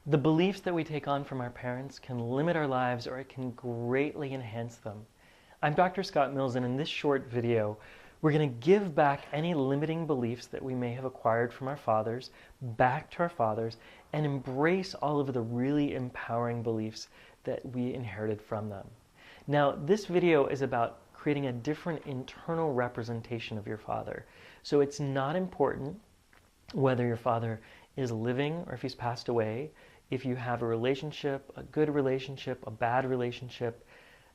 The beliefs that we take on from our parents can limit our lives or it can greatly enhance them. I'm Dr. Scott Mills, and in this short video, we're going to give back any limiting beliefs that we may have acquired from our fathers back to our fathers and embrace all of the really empowering beliefs that we inherited from them. Now, this video is about creating a different internal representation of your father. So it's not important whether your father is living or if he's passed away, if you have a relationship, a good relationship, a bad relationship.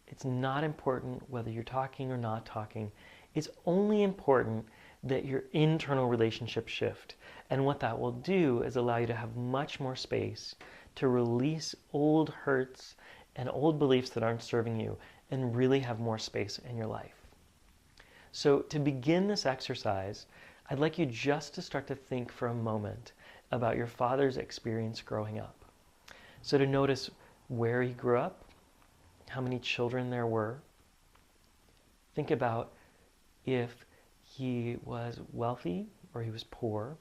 It's not important whether you're talking or not talking. It's only important that your internal relationship shift. And what that will do is allow you to have much more space to release old hurts and old beliefs that aren't serving you and really have more space in your life. So to begin this exercise, I'd like you just to start to think for a moment about your father's experience growing up. So to notice where he grew up, how many children there were. Think about if he was wealthy or he was poor,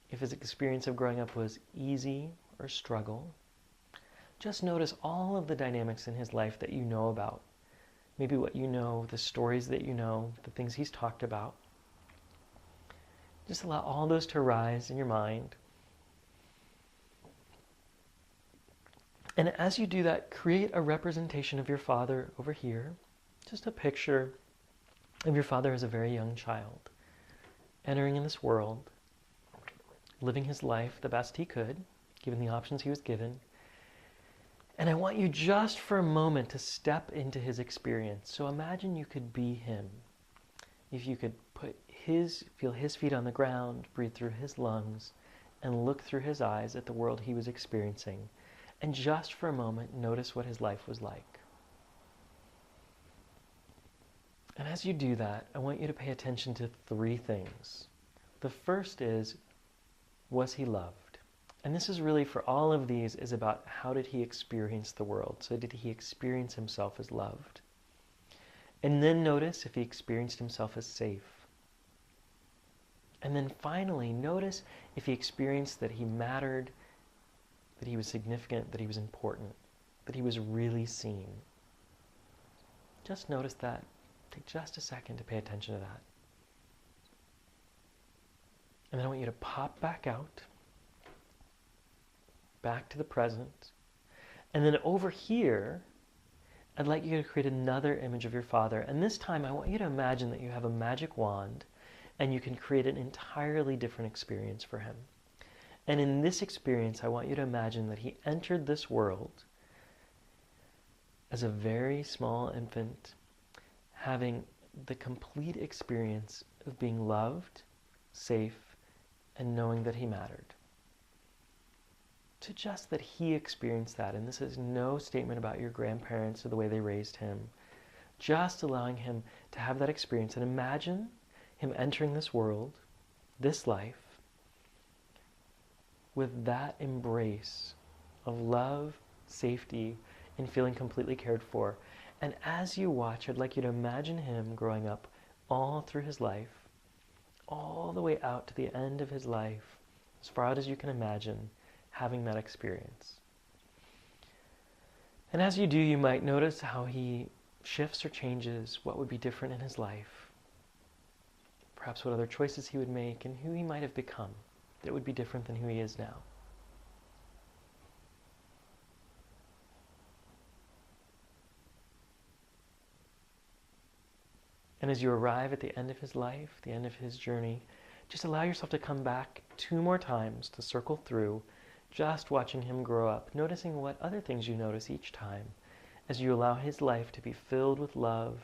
if his experience of growing up was easy or struggle. Just notice all of the dynamics in his life that you know about. Maybe what you know, the stories that you know, the things he's talked about. Just allow all those to arise in your mind. And as you do that, create a representation of your father over here. Just a picture of your father as a very young child, entering in this world, living his life the best he could, given the options he was given. And I want you just for a moment to step into his experience. So imagine you could be him. If you could feel his feet on the ground, breathe through his lungs, and look through his eyes at the world he was experiencing. And just for a moment, notice what his life was like. And as you do that, I want you to pay attention to three things. The first is, was he loved? And this is really, for all of these, is about how did he experience the world? So did he experience himself as loved? And then notice if he experienced himself as safe. And then finally, notice if he experienced that he mattered, that he was significant, that he was important, that he was really seen. Just notice that. Take just a second to pay attention to that. And then I want you to pop back out, back to the present. And then over here, I'd like you to create another image of your father. And this time I want you to imagine that you have a magic wand and you can create an entirely different experience for him. And in this experience, I want you to imagine that he entered this world as a very small infant, having the complete experience of being loved, safe, and knowing that he mattered. To just that he experienced that, and this is no statement about your grandparents or the way they raised him, just allowing him to have that experience. And imagine him entering this world, this life, with that embrace of love, safety, and feeling completely cared for. And as you watch, I'd like you to imagine him growing up all through his life, all the way out to the end of his life, as far out as you can imagine, having that experience. And as you do, you might notice how he shifts or changes, what would be different in his life, perhaps what other choices he would make, and who he might have become that would be different than who he is now. And as you arrive at the end of his life, the end of his journey, just allow yourself to come back 2 more times to circle through, just watching him grow up, noticing what other things you notice each time as you allow his life to be filled with love,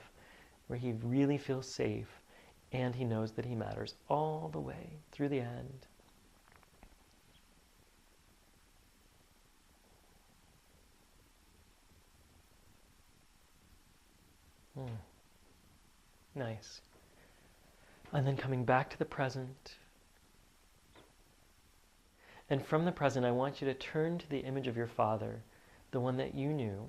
where he really feels safe and he knows that he matters all the way through the end. Nice. And then coming back to the present. And from the present, I want you to turn to the image of your father, the one that you knew,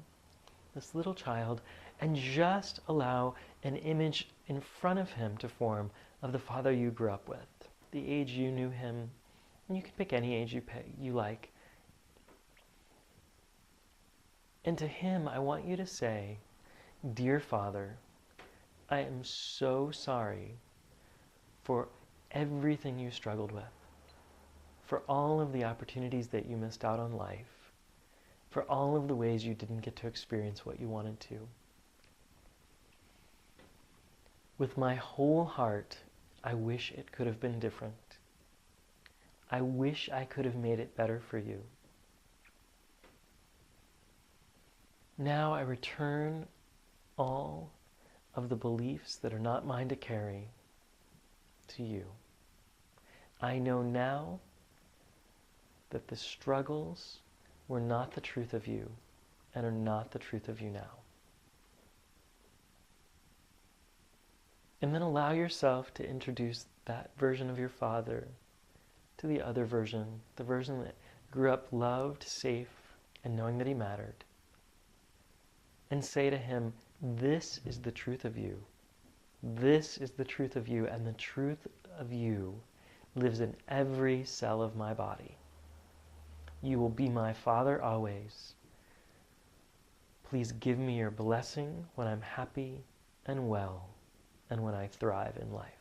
this little child, and just allow an image in front of him to form of the father you grew up with, the age you knew him. And you can pick any age you like. And to him, I want you to say, "Dear Father, I am so sorry for everything you struggled with, for all of the opportunities that you missed out on life, for all of the ways you didn't get to experience what you wanted to. With my whole heart, I wish it could have been different. I wish I could have made it better for you. Now I return all of the beliefs that are not mine to carry to you. I know now that the struggles were not the truth of you and are not the truth of you now." And then allow yourself to introduce that version of your father to the other version, the version that grew up loved, safe, and knowing that he mattered. And say to him, "This is the truth of you. This is the truth of you, and the truth of you lives in every cell of my body. You will be my father always. Please give me your blessing when I'm happy and well, and when I thrive in life."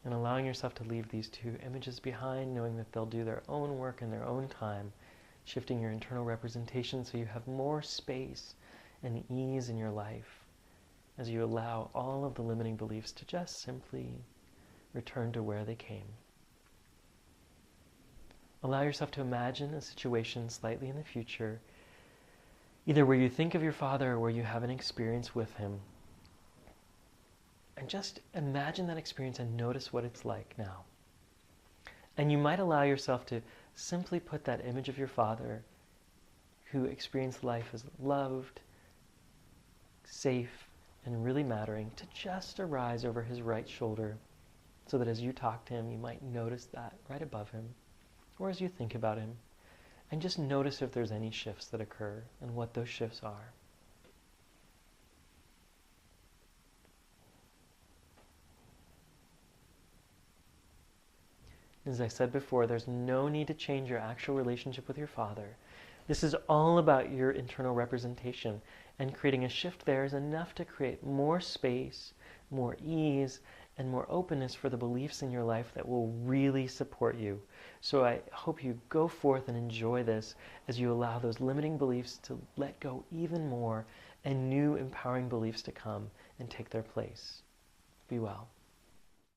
And allowing yourself to leave these two images behind, knowing that they'll do their own work in their own time, shifting your internal representation so you have more space and ease in your life as you allow all of the limiting beliefs to just simply return to where they came. Allow yourself to imagine a situation slightly in the future, either where you think of your father or where you have an experience with him. And just imagine that experience and notice what it's like now. And you might allow yourself to simply put that image of your father who experienced life as loved, safe, and really mattering to just arise over his right shoulder, so that as you talk to him, you might notice that right above him, or as you think about him, and just notice if there's any shifts that occur and what those shifts are. As I said before, there's no need to change your actual relationship with your father. This is all about your internal representation, and creating a shift there is enough to create more space, more ease, and more openness for the beliefs in your life that will really support you. So I hope you go forth and enjoy this as you allow those limiting beliefs to let go even more and new empowering beliefs to come and take their place. Be well.